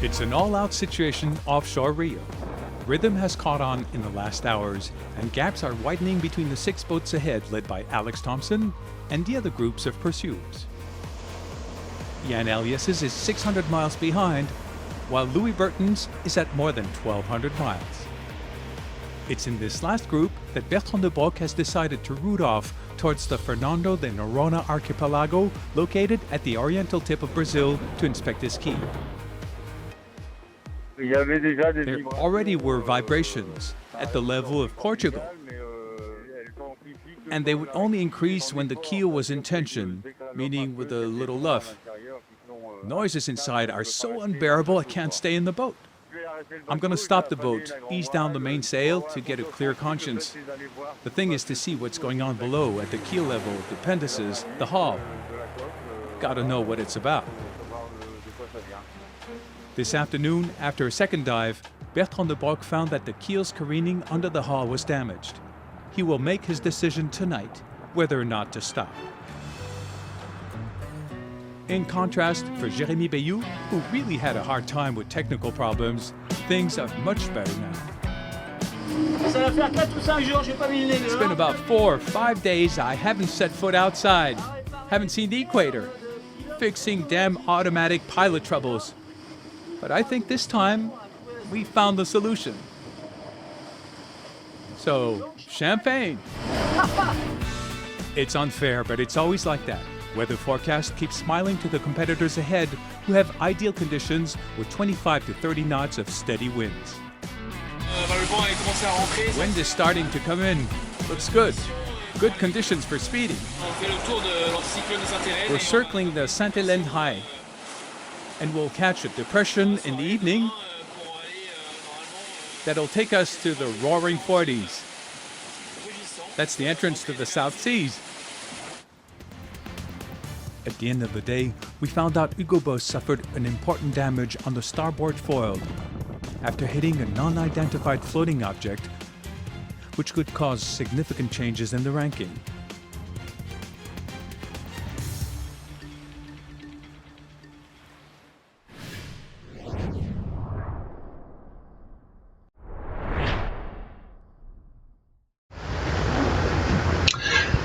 It's an all-out situation offshore Rio. Rhythm has caught on in the last hours, and gaps are widening between the 6 boats ahead led by Alex Thomspon and the other groups of pursuers. Jan Elias's is 600 miles behind, while Louis Burton's is at more than 1,200 miles. It's in this last group that Bertrand de Broc has decided to route off towards the Fernando de Noronha archipelago, located at the oriental tip of Brazil, to inspect his key. There already were vibrations at the level of Portugal, and they would only increase when the keel was in tension, meaning with a little luff. Noises inside are so unbearable I can't stay in the boat. I'm going to stop the boat, ease down the mainsail to get a clear conscience. The thing is to see what's going on below at the keel level, the appendices, the hull. Gotta know what it's about. This afternoon, after a second dive, Bertrand de Broc found that the keel's careening under the hull was damaged. He will make his decision tonight whether or not to stop. In contrast, for Jérémy Bayou, who really had a hard time with technical problems, things are much better now. It's been about 4 or 5 days I haven't set foot outside. Haven't seen the Equator. Fixing damn automatic pilot troubles. But I think this time we found the solution. So, champagne. It's unfair, but it's always like that. Weather forecast keeps smiling to the competitors ahead, who have ideal conditions with 25 to 30 knots of steady winds. Wind is starting to come in. Looks good. Good conditions for speeding. We're circling the Sainte-Hélène High, and we'll catch a depression in the evening that'll take us to the roaring 40s. That's the entrance to the South Seas. At the end of the day, we found out Hugo Boss suffered an important damage on the starboard foil after hitting a non-identified floating object, which could cause significant changes in the ranking.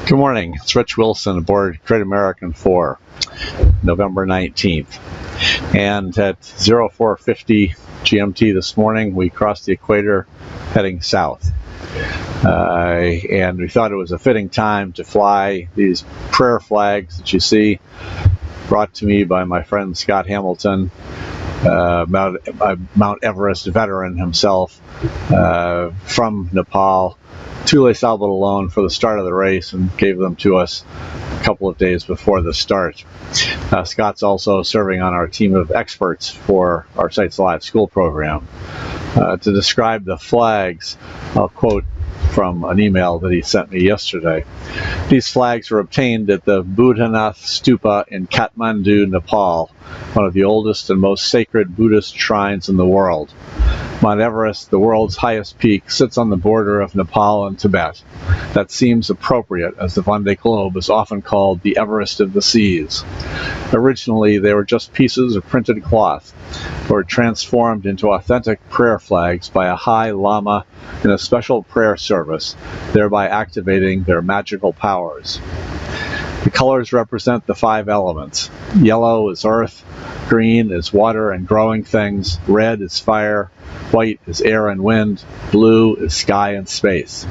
Good morning, it's Rich Wilson aboard Great American 4, November 19th. And at 0450 GMT this morning, we crossed the equator heading south. And we thought it was a fitting time to fly these prayer flags that you see, brought to me by my friend Scott Hamilton, Mount Everest veteran himself, from Nepal, to Les Sables d'Olonne for the start of the race, and gave them to us a couple of days before the start. Scott's also serving on our team of experts for our Sights Alive school program. To describe the flags, I'll quote from an email that he sent me yesterday. These flags were obtained at the Buddhanath Stupa in Kathmandu, Nepal, one of the oldest and most sacred Buddhist shrines in the world. Mount Everest, the world's highest peak, sits on the border of Nepal and Tibet. That seems appropriate, as the Vendee Globe is often called the Everest of the seas. Originally, they were just pieces of printed cloth, that were transformed into authentic prayer flags by a high lama in a special prayer service, thereby activating their magical powers. The colors represent the 5 elements. Yellow is earth, green is water and growing things, red is fire, white is air and wind, blue is sky and space.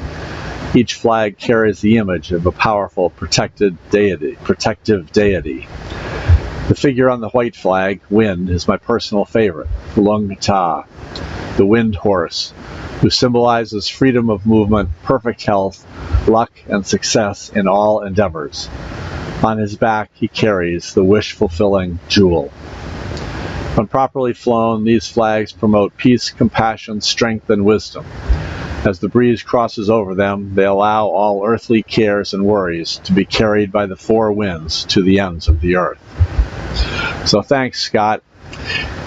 Each flag carries the image of a powerful protective deity. The figure on the white flag, Wind, is my personal favorite, Lung Ta, the wind horse, who symbolizes freedom of movement, perfect health, luck, and success in all endeavors. On his back, he carries the wish-fulfilling jewel. When properly flown, these flags promote peace, compassion, strength, and wisdom. As the breeze crosses over them, they allow all earthly cares and worries to be carried by the 4 winds to the ends of the earth. So thanks, Scott.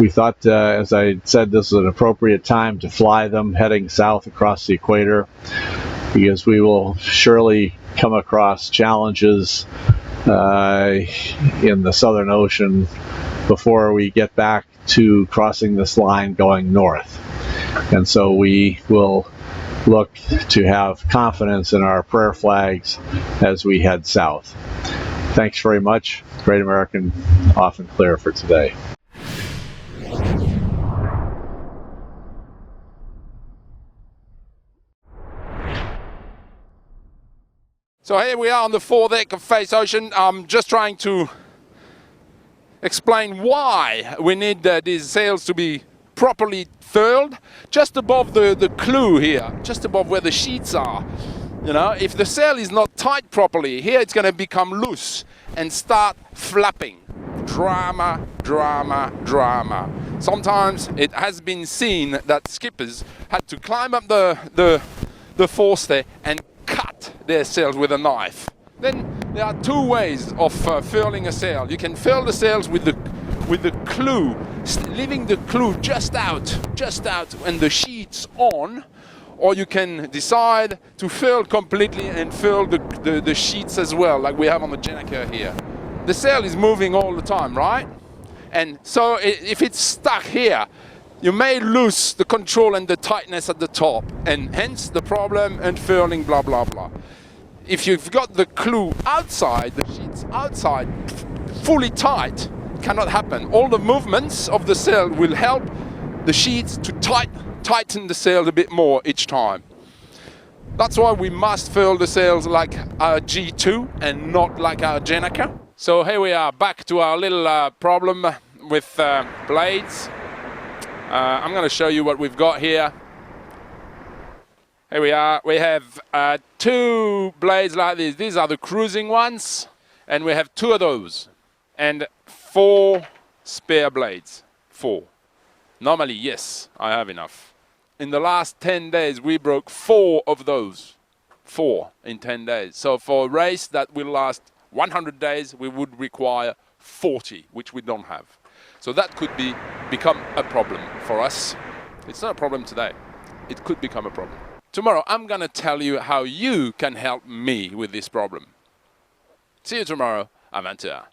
We thought, as I said, this is an appropriate time to fly them heading south across the equator, because we will surely come across challenges in the Southern Ocean before we get back to crossing this line going north. And so we will look to have confidence in our prayer flags as we head south. Thanks very much. Great American, off and clear for today. So here we are on the foredeck of Face Ocean. I'm just trying to explain why we need these sails to be properly furled. Just above the clew here, just above where the sheets are. You know, if the sail is not tight properly, here it's going to become loose and start flapping. Drama, drama, drama. Sometimes it has been seen that skippers had to climb up the forestay and cut their sails with a knife. Then there are two ways of furling a sail. You can furl the sails with the clew, leaving the clew just out and the sheets on, or you can decide to furl completely and furl the sheets as well, like we have on the Gennaker here. The sail is moving all the time, right? And so if it's stuck here, you may lose the control and the tightness at the top, and hence the problem and furling, blah, blah, blah. If you've got the clew outside, the sheets outside, fully tight, cannot happen. All the movements of the sail will help the sheets to tighten the sail a bit more each time. That's why we must furl the sails like our G2 and not like our Gennaker. So here we are, back to our little problem with blades. I'm going to show you what we've got here. Here we are. We have two blades like this. These are the cruising ones, and we have two of those, and 4 spare blades. 4. Normally, yes, I have enough. In the last 10 days, we broke 4 of those. 4 in 10 days. So for a race that will last 100 days, we would require 40, which we don't have. So that could become a problem for us. It's not a problem today. It could become a problem. Tomorrow, I'm going to tell you how you can help me with this problem. See you tomorrow. Aventure.